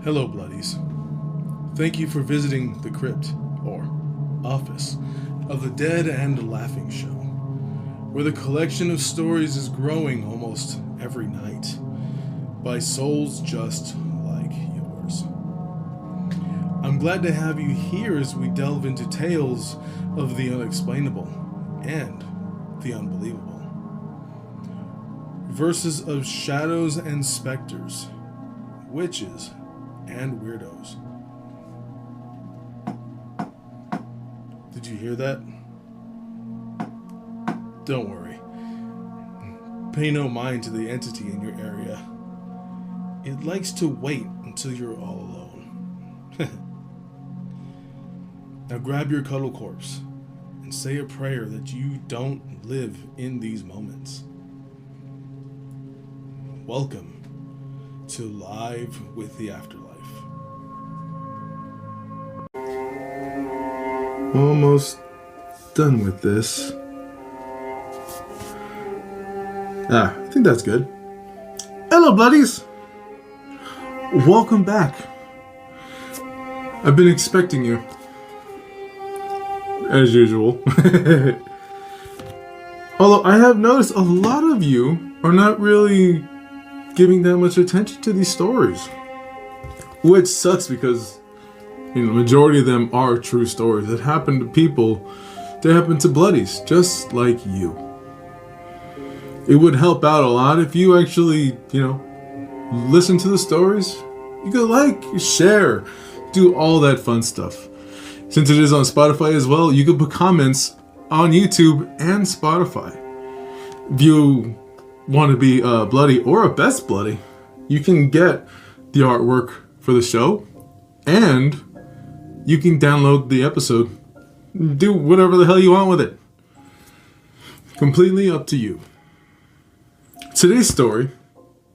Hello, Bloodies. Thank you for visiting the crypt, or office, of the Dead and Laughing Show, where the collection of stories is growing almost every night by souls just like yours. I'm glad to have you here as we delve into tales of the unexplainable and the unbelievable. Verses of shadows and specters, witches and weirdos. Did you hear that? Don't worry. Pay no mind to the entity in your area. It likes to wait until you're all alone. Now grab your cuddle corpse and say a prayer that you don't live in these moments. Welcome to Live with the Afterlife. Almost done with this. I think that's good. Hello, buddies! Welcome back. I've been expecting you. As usual. Although I have noticed a lot of you are not really giving that much attention to these stories. Which sucks because the majority of them are true stories that happen to people, that happen to bloodies, just like you. It would help out a lot if you actually, listen to the stories. You could share, do all that fun stuff. Since it is on Spotify as well, you could put comments on YouTube and Spotify. If you want to be a bloody or a best bloody, you can get the artwork for the show and you can download the episode. Do whatever the hell you want with it. Completely up to you. Today's story,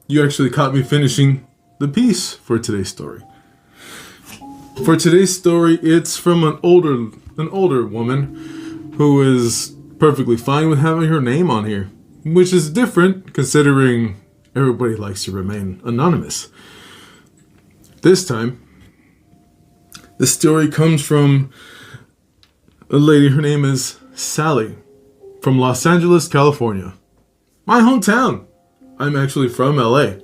you actually caught me finishing the piece for today's story. For today's story, it's from an older woman who is perfectly fine with having her name on here, which is different considering everybody likes to remain anonymous. This time, the story comes from a lady, her name is Sally, from Los Angeles, California. My hometown. I'm actually from LA.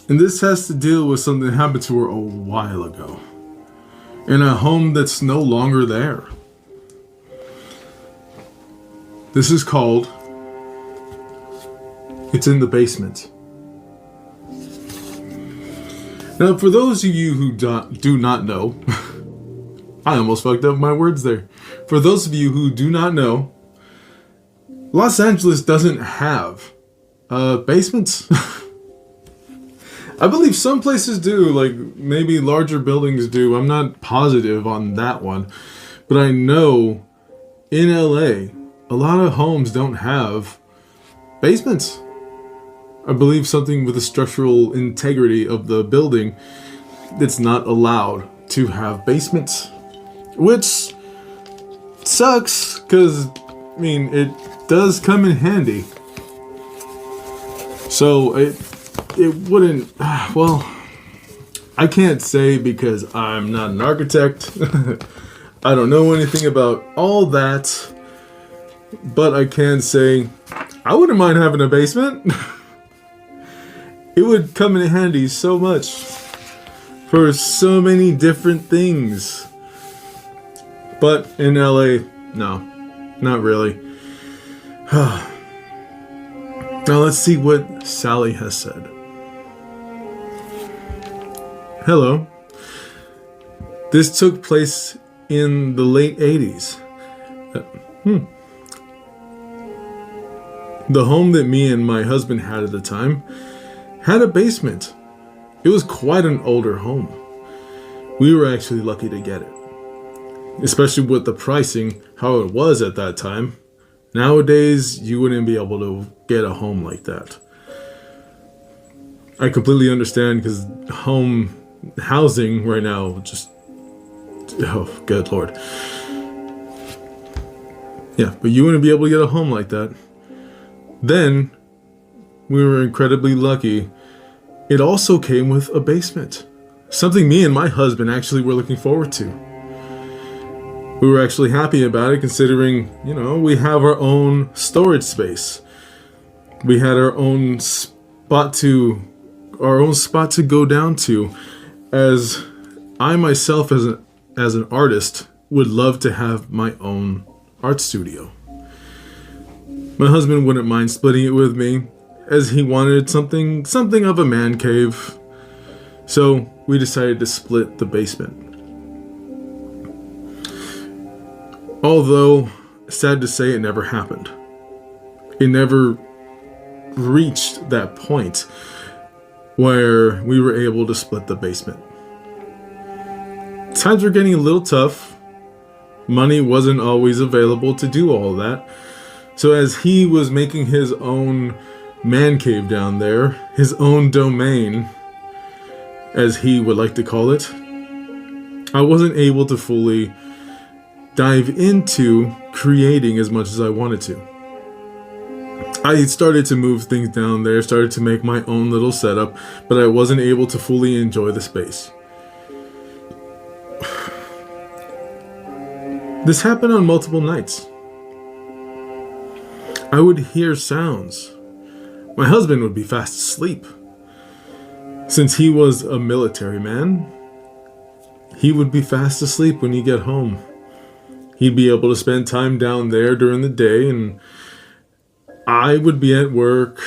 And this has to deal with something that happened to her a while ago. In a home that's no longer there. This is called It's in the Basement. Now, for those of you who do not know, I almost fucked up my words there. For those of you who do not know, Los Angeles doesn't have basements. I believe some places do, like maybe larger buildings do. I'm not positive on that one. But I know in LA, a lot of homes don't have basements. I believe something with the structural integrity of the building that's not allowed to have basements. Which sucks, because, it does come in handy. So, it wouldn't, I can't say because I'm not an architect. I don't know anything about all that. But I can say, I wouldn't mind having a basement. It would come in handy so much for so many different things. But in LA, no, not really. Now let's see what Sally has said. Hello. This took place in the late 80s. The home that me and my husband had at the time had a basement. It was quite an older home. We were actually lucky to get it. Especially with the pricing, how it was at that time. Nowadays, you wouldn't be able to get a home like that. I completely understand because housing right now just... Oh, good lord. Yeah, but you wouldn't be able to get a home like that. Then, we were incredibly lucky it also came with a basement. Something me and my husband actually were looking forward to. We were actually happy about it, considering, we have our own storage space. We had our own spot to go down to, as I myself as an artist would love to have my own art studio. My husband wouldn't mind splitting it with me, as he wanted something of a man cave. So we decided to split the basement. Although, sad to say, it never happened. It never reached that point where we were able to split the basement. Times were getting a little tough. Money wasn't always available to do all that. So as he was making his own man cave down there, his own domain, as he would like to call it, I wasn't able to fully dive into creating as much as I wanted to. I started to move things down there, started to make my own little setup, but I wasn't able to fully enjoy the space. This happened on multiple nights. I would hear sounds. My husband would be fast asleep. Since he was a military man, he would be fast asleep when he get home. He'd be able to spend time down there during the day, and I would be at work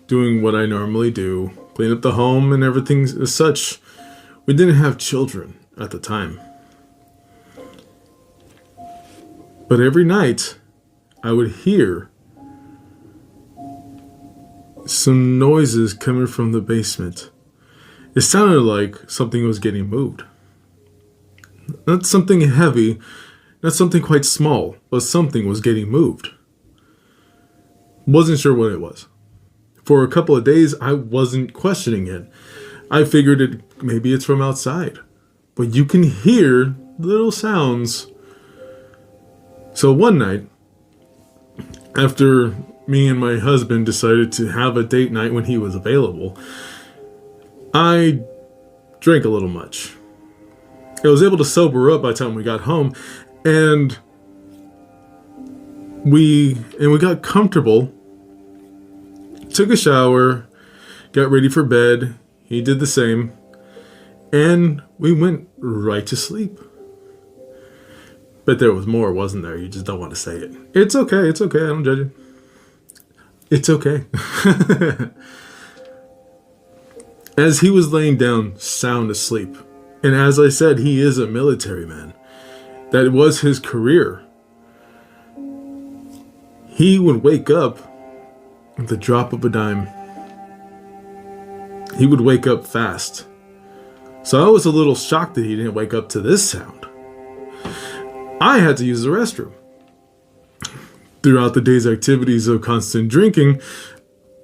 doing what I normally do, clean up the home and everything as such. We didn't have children at the time. But every night, I would hear some noises coming from the basement. It sounded like something was getting moved. Not something heavy, not something quite small, but something was getting moved. Wasn't sure what it was. For a couple of days, I wasn't questioning it. I figured maybe it's from outside. But you can hear little sounds. So one night, after me and my husband decided to have a date night when he was available, I drank a little much. I was able to sober up by the time we got home, and we got comfortable, took a shower, got ready for bed. He did the same, and we went right to sleep. But there was more, wasn't there? You just don't want to say it. It's okay. I don't judge you. It's okay. As he was laying down, sound asleep, and as I said, he is a military man. That was his career. He would wake up at the drop of a dime. He would wake up fast. So I was a little shocked that he didn't wake up to this sound. I had to use the restroom. Throughout the day's activities of constant drinking,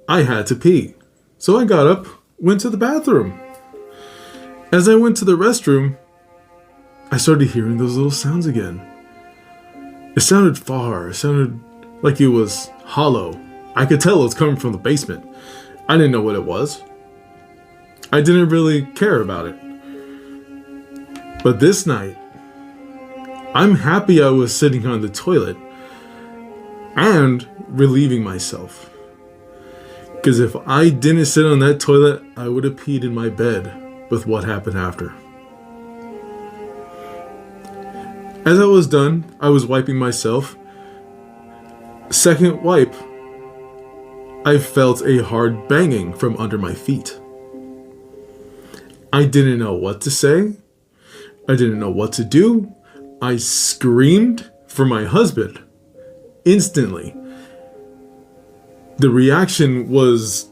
I had to pee. So I got up, went to the bathroom. As I went to the restroom, I started hearing those little sounds again. It sounded far. It sounded like it was hollow. I could tell it was coming from the basement. I didn't know what it was. I didn't really care about it. But this night, I'm happy I was sitting on the toilet and relieving myself. Because if I didn't sit on that toilet, I would have peed in my bed with what happened after. As I was done, I was wiping myself. Second wipe, I felt a hard banging from under my feet. I didn't know what to say. I didn't know what to do. I screamed for my husband instantly. The reaction was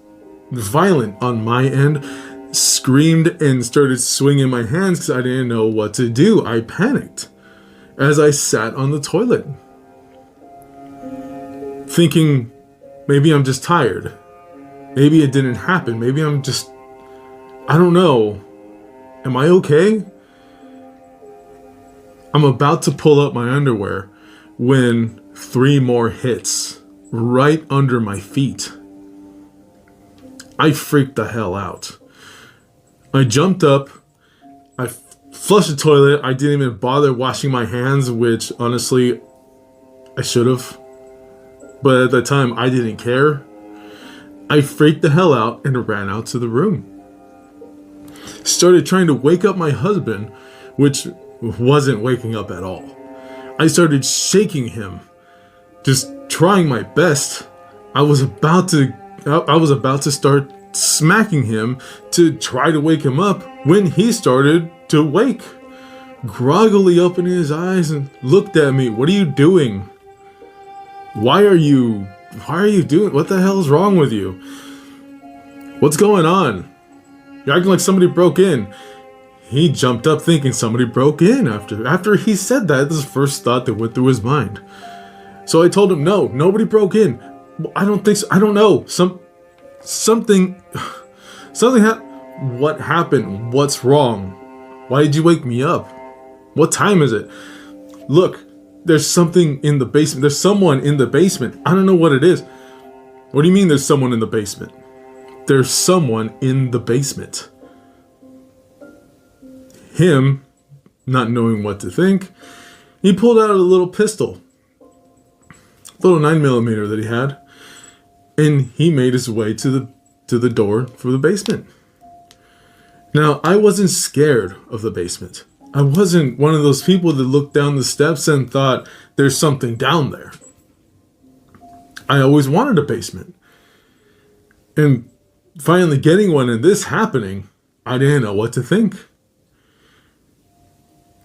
violent on my end. Screamed and started swinging my hands because I didn't know what to do. I panicked as I sat on the toilet, thinking maybe I'm just tired. Maybe it didn't happen. Maybe I don't know. Am I okay? I'm about to pull up my underwear when 3 more hits right under my feet. I freaked the hell out. I jumped up. I flushed the toilet. I didn't even bother washing my hands, which honestly I should have. But at the time, I didn't care. I freaked the hell out and ran out to the room. Started trying to wake up my husband, which wasn't waking up at all. I started shaking him, just trying my best. I was about to start smacking him to try to wake him up when he started to wake. Groggily opened his eyes and looked at me. "What are you doing? Why are you doing? What the hell is wrong with you? What's going on? You're acting like somebody broke in." He jumped up thinking somebody broke in after he said that. This is the first thought that went through his mind. So I told him, "No, nobody broke in. I don't think so. I don't know. Something What happened? What's wrong? Why did you wake me up? What time is it? Look, there's something in the basement. There's someone in the basement. I don't know what it is." "What do you mean there's someone in the basement?" "There's someone in the basement." Him, not knowing what to think, he pulled out a little pistol, little 9mm that he had, and he made his way to the door for the basement. Now, I wasn't scared of the basement. I wasn't one of those people that looked down the steps and thought there's something down there. I always wanted a basement. And finally getting one and this happening, I didn't know what to think.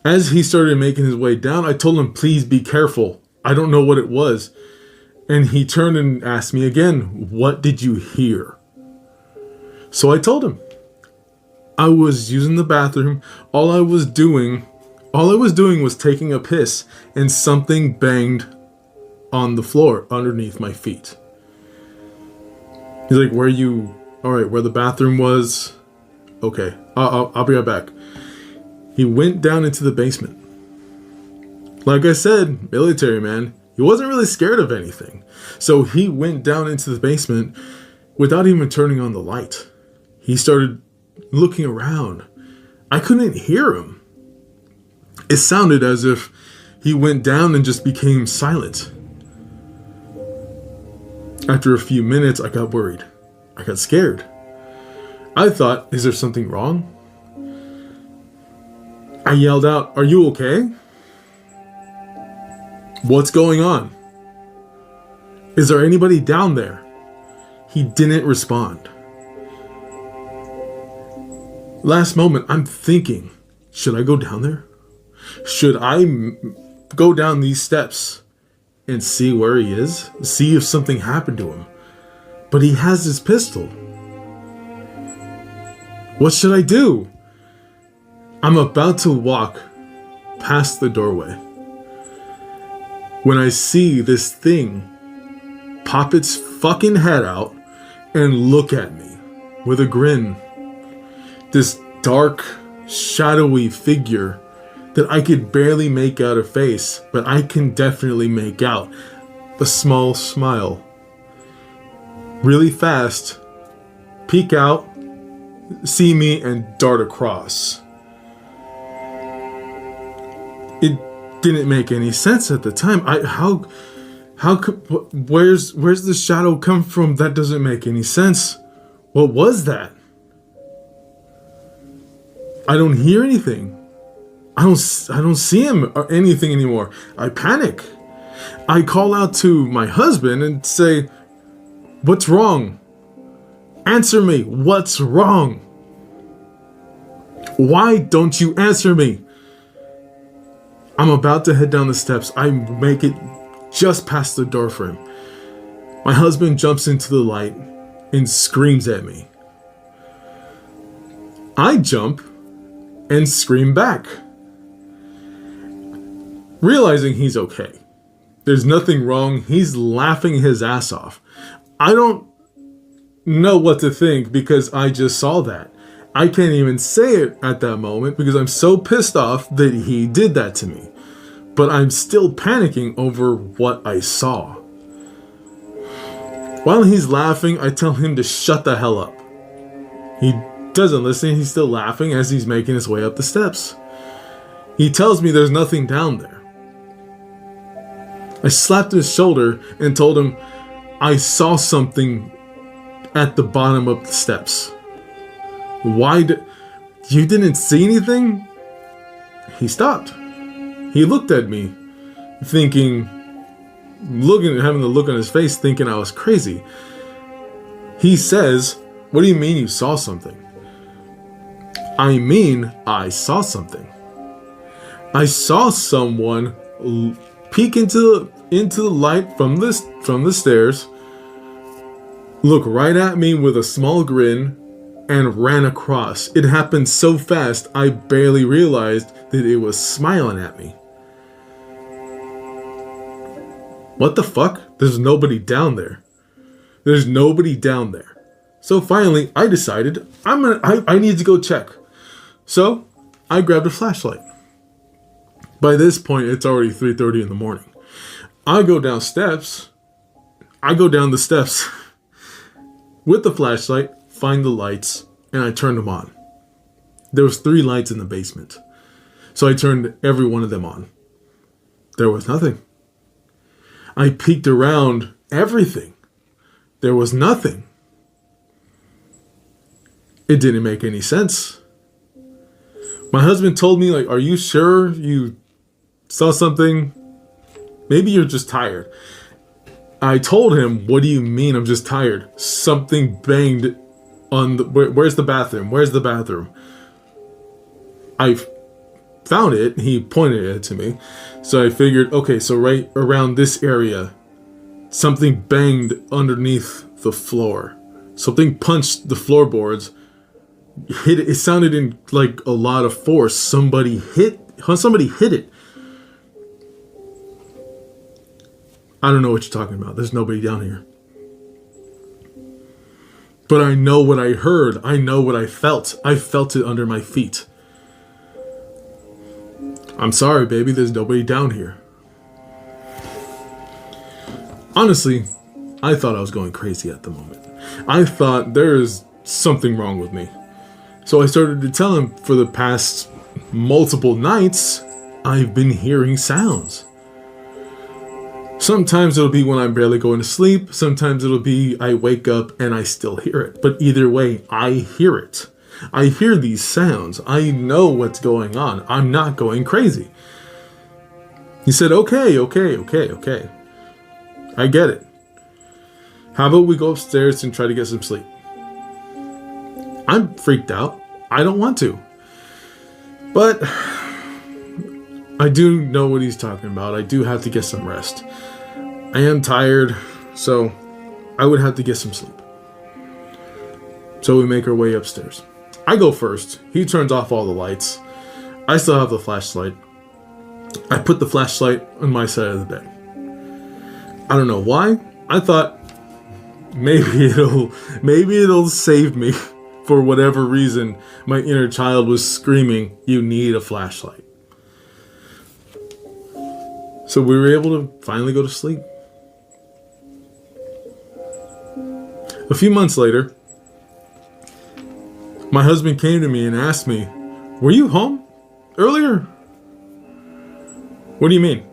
As he started making his way down, I told him, "Please be careful. I don't know what it was." And he turned and asked me again, "What did you hear?" So I told him. I was using the bathroom. All I was doing was taking a piss, and something banged on the floor underneath my feet. He's like, "Where the bathroom was? Okay, I'll be right back." He went down into the basement. Like I said, military man, he wasn't really scared of anything. So he went down into the basement without even turning on the light. He started looking around. I couldn't hear him. It sounded as if he went down and just became silent. After a few minutes, I got worried. I got scared. I thought, is there something wrong? I yelled out, "Are you okay? What's going on? Is there anybody down there?" He didn't respond. Last moment, I'm thinking, should I go down there? Should I go down these steps and see where he is? See if something happened to him? But he has his pistol. What should I do? I'm about to walk past the doorway when I see this thing pop its fucking head out and look at me with a grin. This dark, shadowy figure that I could barely make out a face, but I can definitely make out a small smile. Really fast, peek out, see me, and dart across. It didn't make any sense at the time. Where's the shadow come from? That doesn't make any sense. What was that? I don't hear anything. I don't see him or anything anymore. I panic. I call out to my husband and say, "What's wrong? Answer me. What's wrong? Why don't you answer me?" I'm about to head down the steps. I make it just past the door frame. My husband jumps into the light and screams at me. I jump and scream back, realizing he's okay. There's nothing wrong. He's laughing his ass off. I don't know what to think because I just saw that. I can't even say it at that moment because I'm so pissed off that he did that to me. But I'm still panicking over what I saw. While he's laughing, I tell him to shut the hell up. He doesn't listen. He's still laughing as he's making his way up the steps. He tells me there's nothing down there. I slapped his shoulder and told him I saw something at the bottom of the steps. You didn't see anything? He stopped. He looked at me, having the look on his face, thinking I was crazy. He says, "What do you mean you saw something?" I mean, I saw something. I saw someone peek into the light from the stairs, look right at me with a small grin, and ran across. It happened so fast, I barely realized that it was smiling at me. What the fuck? There's nobody down there. There's nobody down there. So finally, I decided I need to go check. So I grabbed a flashlight. By this point, it's already 3:30 in the morning. I go down the steps with the flashlight, find the lights, and I turned them on. There was 3 lights in the basement. So I turned every one of them on. There was nothing. I peeked around everything. There was nothing. It didn't make any sense. My husband told me, like, "Are you sure you saw something? Maybe you're just tired." I told him, "What do you mean I'm just tired? Something banged on the... Where's the bathroom? Where's the bathroom?" I found it. He pointed it to me. So I figured, okay, so right around this area, something banged underneath the floor. Something punched the floorboards. Hit it. It sounded in like a lot of force. Somebody hit it. I don't know what you're talking about. There's nobody down here. But I know what I heard. I know what I felt. I felt it under my feet. I'm sorry, baby. There's nobody down here. Honestly, I thought I was going crazy at the moment. I thought there's something wrong with me. So I started to tell him, for the past multiple nights, I've been hearing sounds. Sometimes it'll be when I'm barely going to sleep. Sometimes it'll be I wake up and I still hear it. But either way, I hear it. I hear these sounds. I know what's going on. I'm not going crazy. He said, okay. I get it. How about we go upstairs and try to get some sleep? I'm freaked out. I don't want to. But I do know what he's talking about. I do have to get some rest. I am tired, so I would have to get some sleep. So we make our way upstairs. I go first. He turns off all the lights. I still have the flashlight. I put the flashlight on my side of the bed. I don't know why. I thought maybe it'll save me. For whatever reason, my inner child was screaming, "You need a flashlight." So we were able to finally go to sleep. A few months later, my husband came to me and asked me, "Were you home earlier?" "What do you mean?"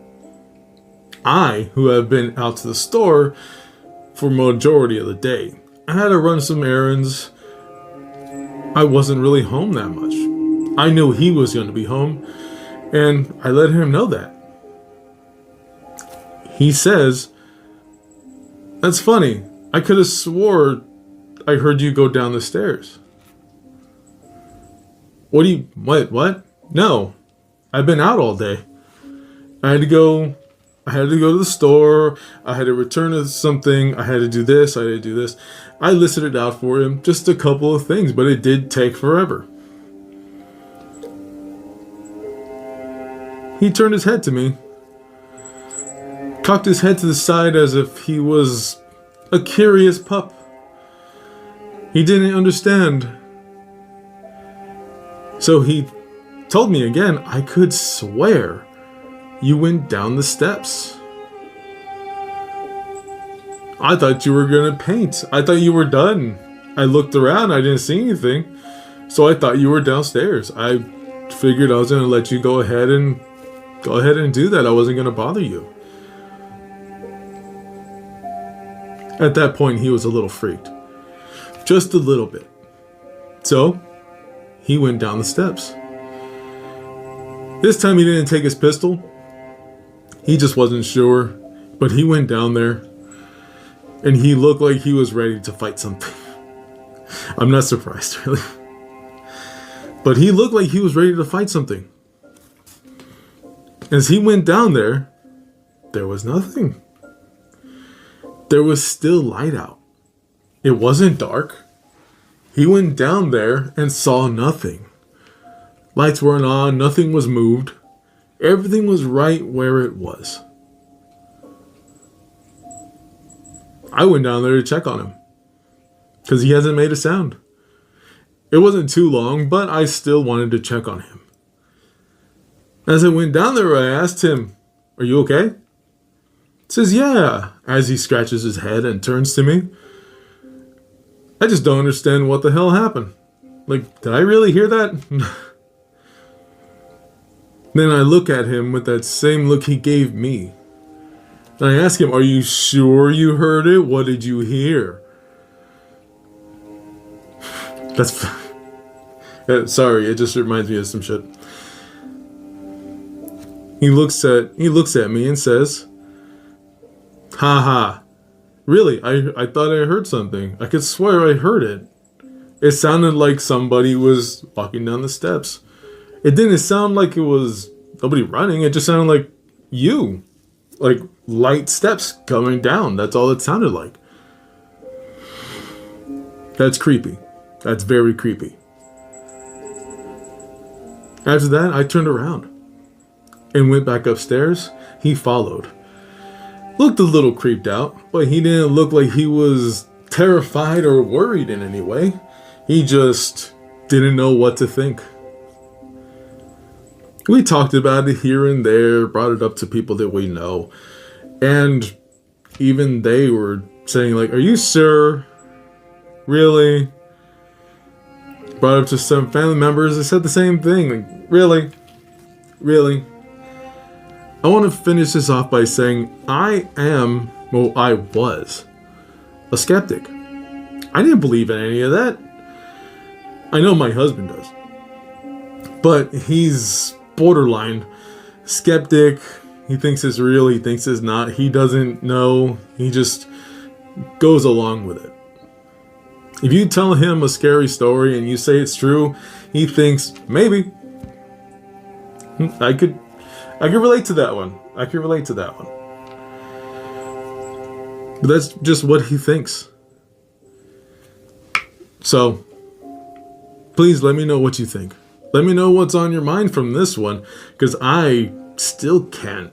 I, who have been out to the store for majority of the day, I had to run some errands. I wasn't really home that much. I knew he was going to be home, and I let him know that. He says, "That's funny. I could have swore I heard you go down the stairs." What? No. I've been out all day. I had to go to the store. I had to return to something. I had to do this. I listed it out for him, just a couple of things, but it did take forever. He turned his head to me, cocked his head to the side as if he was a curious pup. He didn't understand. So he told me again, "I could swear you went down the steps. I thought you were going to paint. I thought you were done. I looked around. I didn't see anything. So I thought you were downstairs. I figured I was going to let you go ahead and do that. I wasn't going to bother you. At that point, he was a little freaked. Just a little bit. So he went down the steps. This time he didn't take his pistol. He just wasn't sure. But he went down there. And he looked like he was ready to fight something. I'm not surprised, really. But he looked like he was ready to fight something. As he went down there, there was nothing. There was still light out. It wasn't dark. He went down there and saw nothing. Lights weren't on, nothing was moved. Everything was right where it was. I went down there to check on him. Because he hasn't made a sound. It wasn't too long, but I still wanted to check on him. As I went down there, I asked him, "Are you okay?" He says, "Yeah," as he scratches his head and turns to me. I just don't understand what the hell happened. Like, did I really hear that? Then I look at him with that same look he gave me. And I ask him, "Are you sure you heard it? What did you hear?" That's... Sorry, it just reminds me of some shit. He looks at me and says, "Ha ha. Really, I thought I heard something. I could swear I heard it. It sounded like somebody was walking down the steps. It didn't sound like it was nobody running. It just sounded like you. Like light steps coming down. That's all it sounded like." That's creepy. That's very creepy. After that, I turned around and went back upstairs. He followed. Looked a little creeped out, but he didn't look like he was terrified or worried in any way. He just didn't know what to think. We talked about it here and there, brought it up to people that we know. And even they were saying like, "Are you sure? Really?" Brought up to some family members, they said the same thing. Like, really? Really? I want to finish this off by saying I was a skeptic. I didn't believe in any of that. I know my husband does. But he's borderline skeptic. He thinks it's real, he thinks it's not. He doesn't know. He just goes along with it. If you tell him a scary story and you say it's true, he thinks, maybe. I could relate to that one. But that's just what he thinks. So, please let me know what you think. Let me know what's on your mind from this one, because I still can't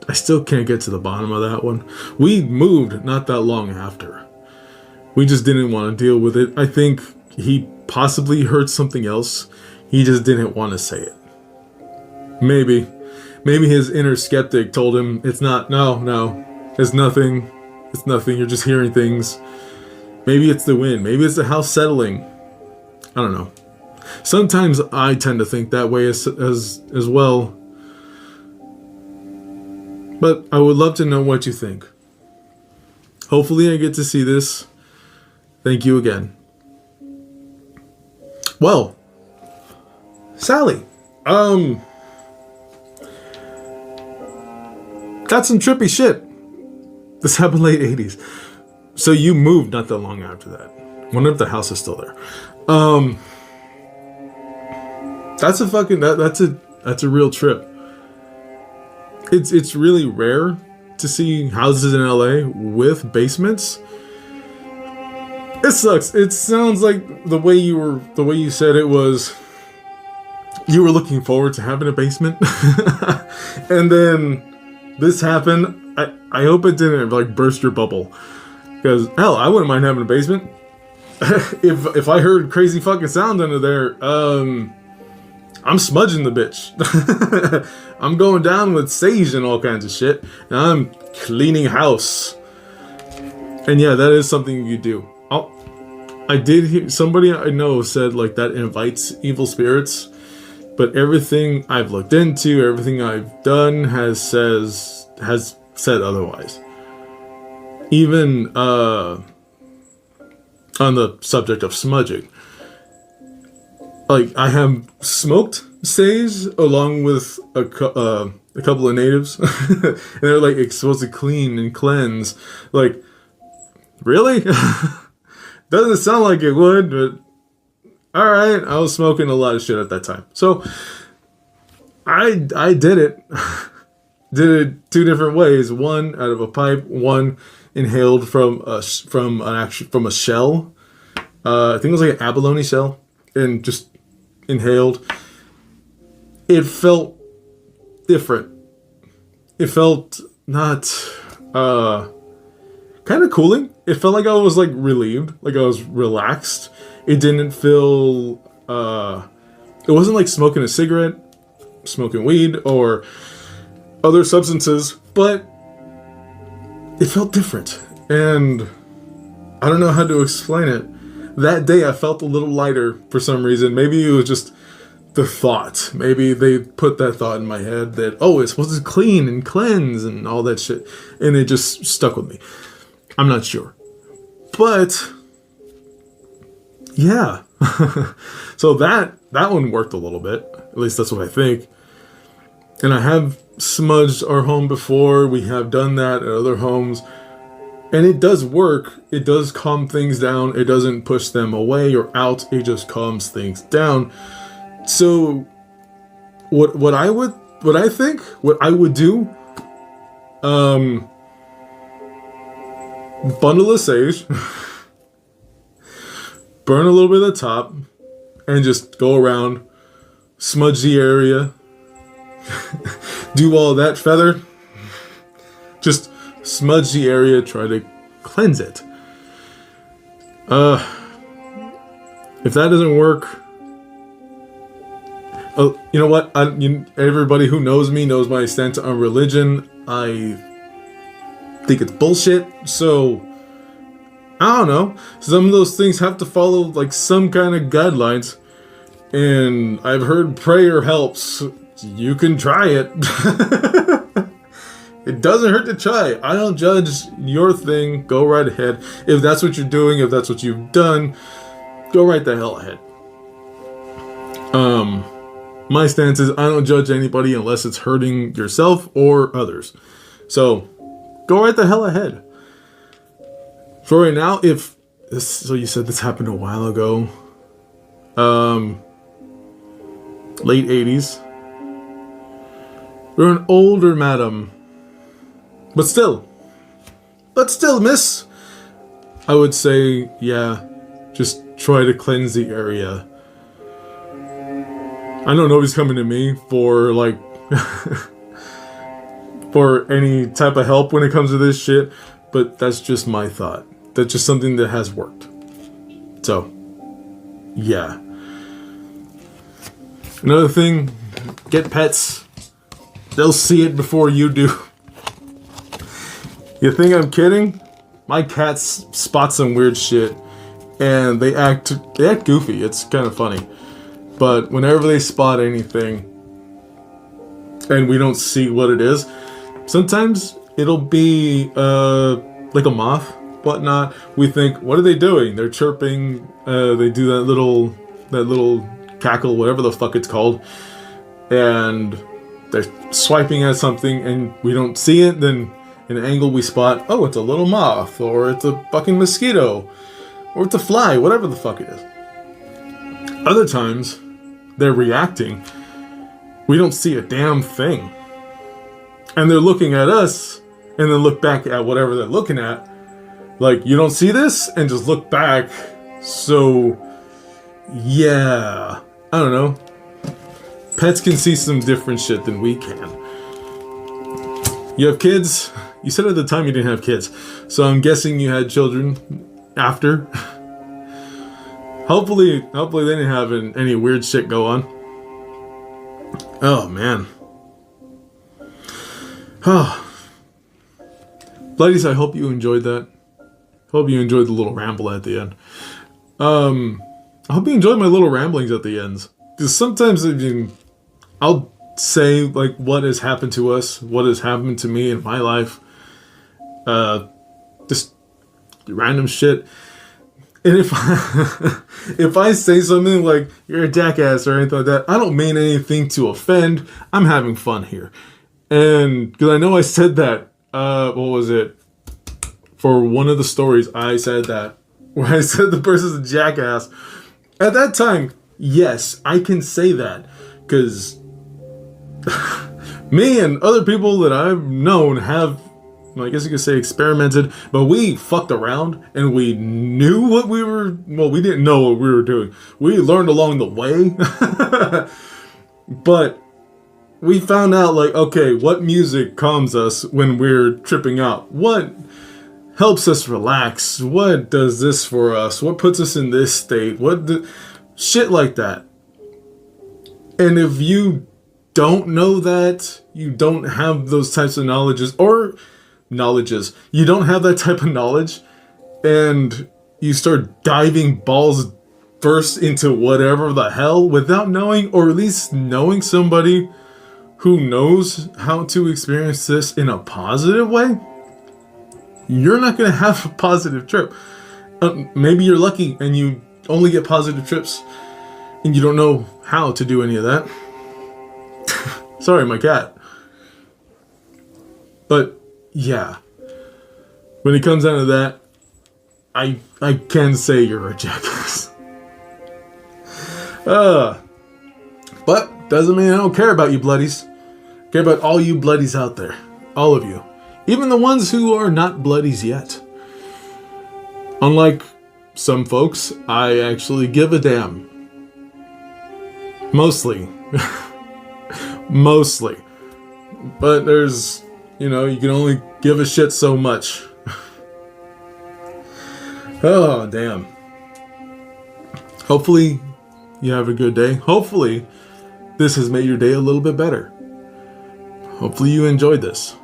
get to the bottom of that one. We moved not that long after. We just didn't want to deal with it. I think he possibly heard something else. He just didn't want to say it. Maybe his inner skeptic told him, it's nothing, you're just hearing things. Maybe it's the wind, maybe it's the house settling. I don't know. Sometimes I tend to think that way as well. But I would love to know what you think. Hopefully I get to see this. Thank you again. Well, Sally, that's some trippy shit. This happened late 80s. So you moved not that long after that. Wonder if the house is still there. That's a real trip. It's really rare to see houses in LA with basements. It sucks. It sounds like the way you said it was you were looking forward to having a basement. And then this happened. I hope it didn't like burst your bubble. Because hell, I wouldn't mind having a basement. if I heard crazy fucking sound under there, I'm smudging the bitch. I'm going down with sage and all kinds of shit. And I'm cleaning house. And yeah, that is something you do. I did hear somebody I know said like that invites evil spirits, but everything I've looked into, everything I've done has said otherwise. Even on the subject of smudging, like I have smoked sage along with a couple of natives, and they're like it's supposed to clean and cleanse. Like, really? Doesn't sound like it would, but all right. I was smoking a lot of shit at that time, so I did it. Did it two different ways. One out of a pipe. One inhaled from a shell. I think it was like an abalone shell, and just inhaled. It felt different. It felt not kind of cooling. It felt like I was like relieved, like I was relaxed. It didn't feel it wasn't like smoking a cigarette, smoking weed, or other substances, but it felt different. And I don't know how to explain it. That day I felt a little lighter for some reason. Maybe it was just the thought. Maybe they put that thought in my head that, oh, it's supposed to clean and cleanse and all that shit. And it just stuck with me. I'm not sure. But yeah. So that one worked a little bit. At least that's what I think. And I have smudged our home before. We have done that at other homes. And it does work. It does calm things down. It doesn't push them away or out. It just calms things down. So what I would do, bundle of sage, burn a little bit of the top, and just go around, smudge the area, do all that feather, just smudge the area, try to cleanse it. If that doesn't work, you know what? Everybody who knows me knows my stance on religion. I think it's bullshit. So I don't know. Some of those things have to follow like some kind of guidelines. And I've heard prayer helps. You can try it. It doesn't hurt to try. I don't judge your thing. Go right ahead. If that's what you're doing, if that's what you've done, go right the hell ahead. My stance is I don't judge anybody unless it's hurting yourself or others. So go right the hell ahead. For right now, so you said this happened a while ago. Late 80s. You're an older madam. But still, miss, I would say, yeah, just try to cleanse the area. I know nobody's coming to me for, like, for any type of help when it comes to this shit, but that's just my thought. That's just something that has worked. So, yeah. Another thing, get pets. They'll see it before you do. You think I'm kidding? My cats spot some weird shit, and they act goofy. It's kind of funny. But whenever they spot anything, and we don't see what it is, sometimes it'll be like a moth, whatnot. We think, what are they doing? They're chirping. They do that little cackle, whatever the fuck it's called, and they're swiping at something, and we don't see it. Then in an angle we spot, oh, it's a little moth, or it's a fucking mosquito, or it's a fly, whatever the fuck it is. Other times, they're reacting. We don't see a damn thing. And they're looking at us, and then look back at whatever they're looking at. Like, you don't see this? And just look back. So, yeah. I don't know. Pets can see some different shit than we can. You have kids? You said at the time you didn't have kids. So I'm guessing you had children after. Hopefully they didn't have any weird shit go on. Oh, man. Oh. Ladies, I hope you enjoyed that. Hope you enjoyed the little ramble at the end. I hope you enjoyed my little ramblings at the ends. Because sometimes, I'll say, like, what has happened to us, what has happened to me in my life. Just random shit. And if I say something like, you're a jackass or anything like that, I don't mean anything to offend. I'm having fun here. And because I know I said that, what was it? For one of the stories, I said that, where I said the person's a jackass. At that time, yes, I can say that. Because me and other people that I've known have, I guess you could say, experimented, but we fucked around and we knew what we were, well, we didn't know what we were doing. We learned along the way. But we found out, like, okay, what music calms us when we're tripping out? What helps us relax? What does this for us? What puts us in this state? Shit like that. And if you don't know that, you don't have those types of knowledges, you don't have that type of knowledge, and you start diving balls first into whatever the hell without knowing, or at least knowing somebody who knows how to experience this in a positive way, you're not going to have a positive trip. Maybe you're lucky and you only get positive trips and you don't know how to do any of that. Sorry, my cat. But yeah, when it comes down to that, I can say you're a jackass. But doesn't mean I don't care about you bloodies. I care about all you bloodies out there. All of you. Even the ones who are not bloodies yet. Unlike some folks, I actually give a damn. Mostly. Mostly. But there's, you can only give a shit so much. Oh, damn. Hopefully you have a good day. Hopefully this has made your day a little bit better. Hopefully you enjoyed this.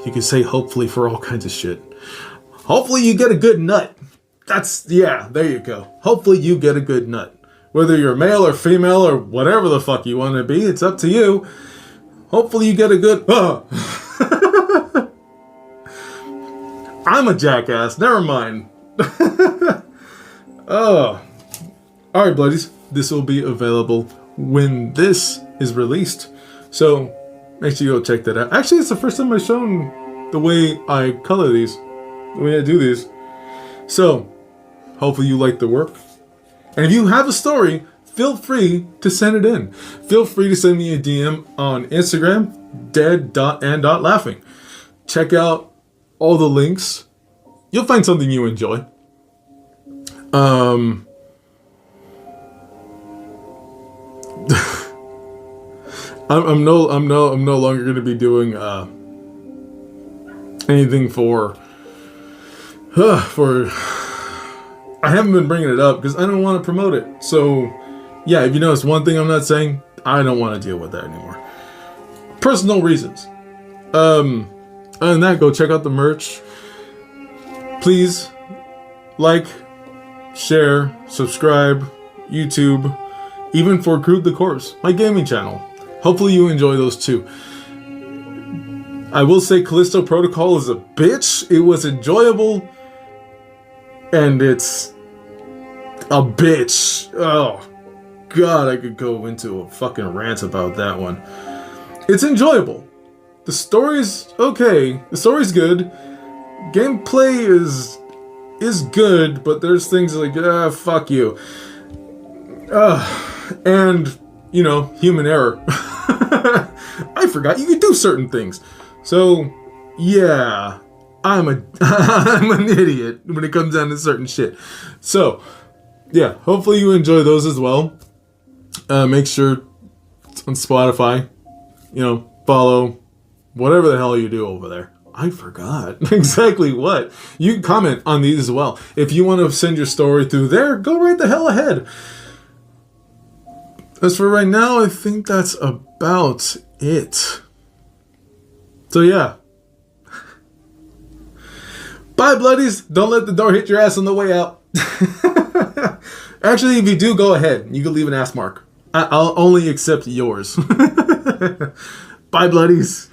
You can say hopefully for all kinds of shit. Hopefully you get a good nut. There you go. Hopefully you get a good nut. Whether you're male or female or whatever the fuck you want to be, it's up to you. Hopefully you get a good... I'm a jackass. Never mind. Alright, bloodies. This will be available when this is released. So, make sure you go check that out. Actually, it's the first time I've shown the way I color these. The way I do these. So, hopefully you like the work. And if you have a story, feel free to send it in. Feel free to send me a DM on Instagram, dead.and.laughing. Check out all the links. You'll find something you enjoy. I'm no longer going to be doing anything for I haven't been bringing it up because I don't want to promote it. So yeah, if you notice one thing I'm not saying, I don't want to deal with that anymore. Personal reasons. Other than that, go check out the merch. Please like, share, subscribe, YouTube, even for CrudetheCorpse, my gaming channel. Hopefully you enjoy those too. I will say Callisto Protocol is a bitch. It was enjoyable. And it's a bitch. Oh, God, I could go into a fucking rant about that one. It's enjoyable. The story's okay. The story's good. Gameplay is good, but there's things like, fuck you. And, human error. I forgot you could do certain things. So, yeah, I'm an idiot when it comes down to certain shit. So, yeah, hopefully you enjoy those as well. Make sure on Spotify, follow whatever the hell you do over there. I forgot exactly what. You can comment on these as well. If you want to send your story through there, go right the hell ahead. As for right now, I think that's about it. So yeah. Bye. Bye, bloodies. Don't let the door hit your ass on the way out. Actually, if you do, go ahead. You can leave an ass mark. I'll only accept yours. Bye, bloodies.